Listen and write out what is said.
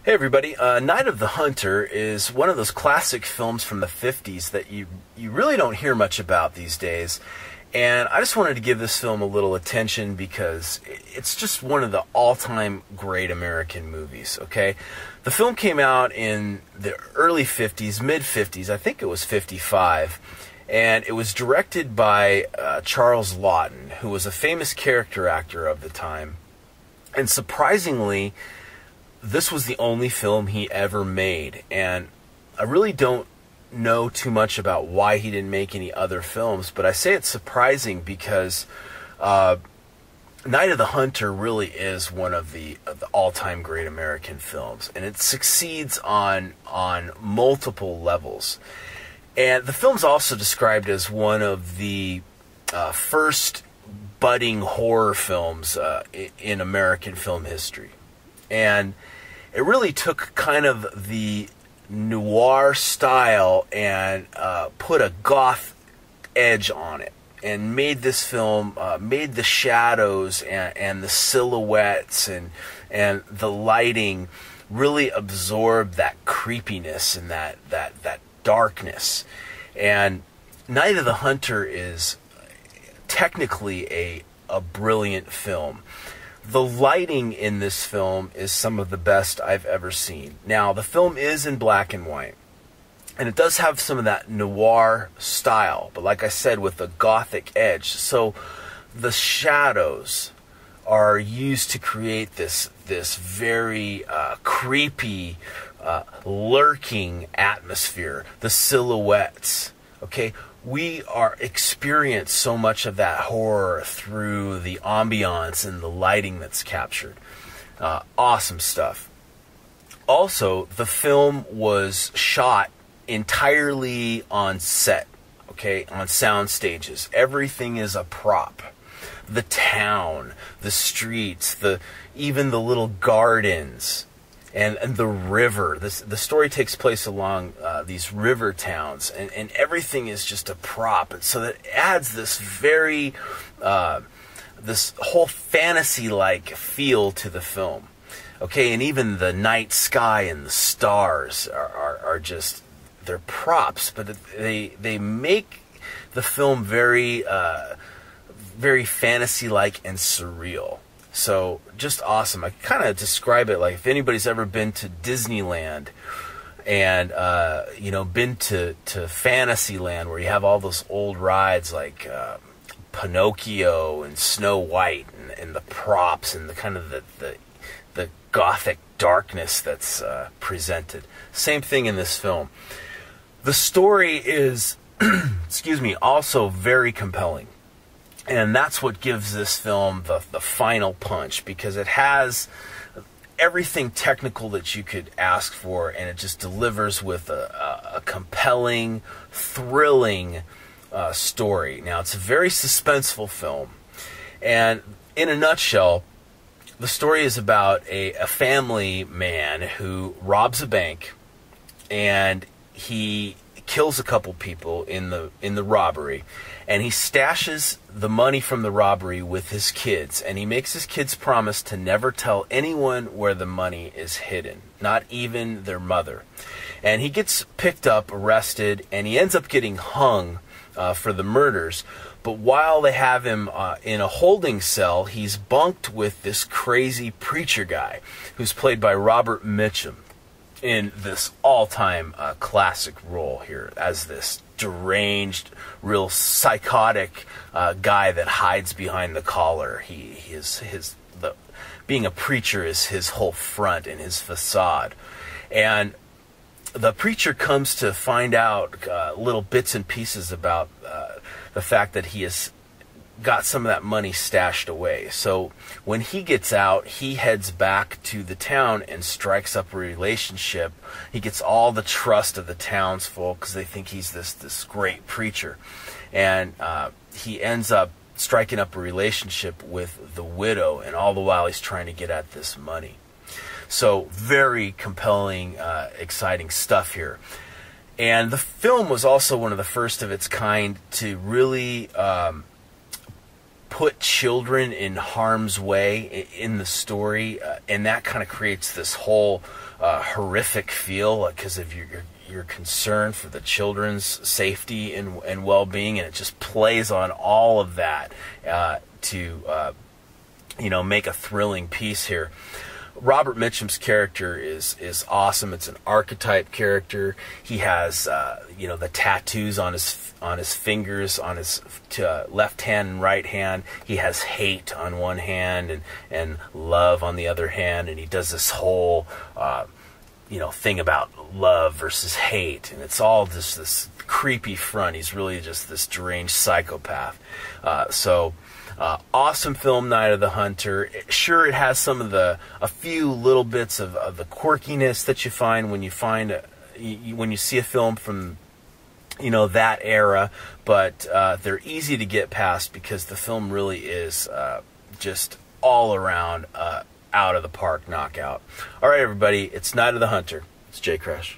Hey everybody, Night of the Hunter is one of those classic films from the 50s that you really don't hear much about these days. And I just wanted to give this film a little attention because it's just one of the all-time great American movies, okay? The film came out in the early 50s, mid-50s, I think it was 55. And it was directed by Charles Laughton, who was a famous character actor of the time. And surprisingly, this was the only film he ever made, and I really don't know too much about why he didn't make any other films, but I say it's surprising because Night of the Hunter really is one of the all-time great American films, and it succeeds on multiple levels. And the film's also described as one of the first budding horror films in American film history. And it really took kind of the noir style and put a goth edge on it, and made this film, made the shadows and the silhouettes and the lighting really absorb that creepiness and that darkness. And Night of the Hunter is technically a brilliant film. The lighting in this film is some of the best I've ever seen. Now, the film is in black and white, and it does have some of that noir style, but like I said, with a gothic edge. So the shadows are used to create this very creepy, lurking atmosphere. The silhouettes, okay? We experience so much of that horror through the ambiance and the lighting that's captured. Awesome stuff. Also, the film was shot entirely on set, okay, on sound stages. Everything is a prop. The town, the streets, even the little gardens, and the river. The story takes place along these river towns, and everything is just a prop. And so that adds this very, this whole fantasy-like feel to the film. Okay, and even the night sky and the stars are just, they're props, but they make the film very, very fantasy-like and surreal. So, just awesome. I kind of describe it like if anybody's ever been to Disneyland and, been to Fantasyland, where you have all those old rides like Pinocchio and Snow White and the props and the kind of the gothic darkness that's presented. Same thing in this film. The story is, excuse me, also very compelling. And that's what gives this film the final punch, because it has everything technical that you could ask for, and it just delivers with a compelling, thrilling story. Now, it's a very suspenseful film, and in a nutshell, the story is about a family man who robs a bank, and he kills a couple people in the robbery, and he stashes the money from the robbery with his kids, and he makes his kids promise to never tell anyone where the money is hidden, not even their mother. And he gets picked up, arrested, and he ends up getting hung for the murders. But while they have him in a holding cell, he's bunked with this crazy preacher guy who's played by Robert Mitchum in this all-time classic role here as this deranged, real psychotic guy that hides behind the collar. Being a preacher is his whole front and his facade. And the preacher comes to find out little bits and pieces about the fact that he has got some of that money stashed away. So when he gets out, he heads back to the town and strikes up a relationship. He gets all the trust of the townsfolk because they think he's this great preacher. And he ends up striking up a relationship with the widow, and all the while he's trying to get at this money. So very compelling, exciting stuff here. And the film was also one of the first of its kind to really put children in harm's way in the story, and that kind of creates this whole horrific feel because of your concern for the children's safety and well-being, and it just plays on all of that to make a thrilling piece here. Robert Mitchum's character is awesome. It's an archetype character. He has the tattoos on his fingers, on his left hand and right hand. He has hate on one hand and love on the other hand, and he does this whole thing about love versus hate, and it's all just this creepy front. He's really just this deranged psychopath. Awesome film, Night of the Hunter. Sure, it has a few little bits of the quirkiness that you find when you see a film from that era, but they're easy to get past because the film really is just all around out of the park knockout. All right, everybody, it's Night of the Hunter. It's Jcrash.